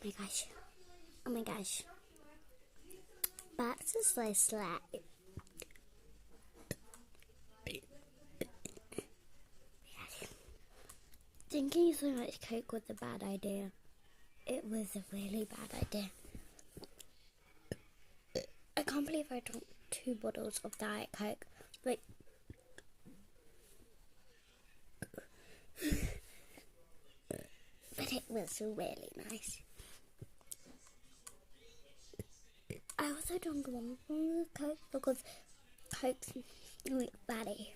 my gosh. Oh my gosh. Burps is so slack. Drinking so much Coke was a bad idea. It was a really bad idea. I can't believe I drank 2 bottles of Diet Coke. Like, but it was really nice. I also drank one from the Coke because Coke's really fatty.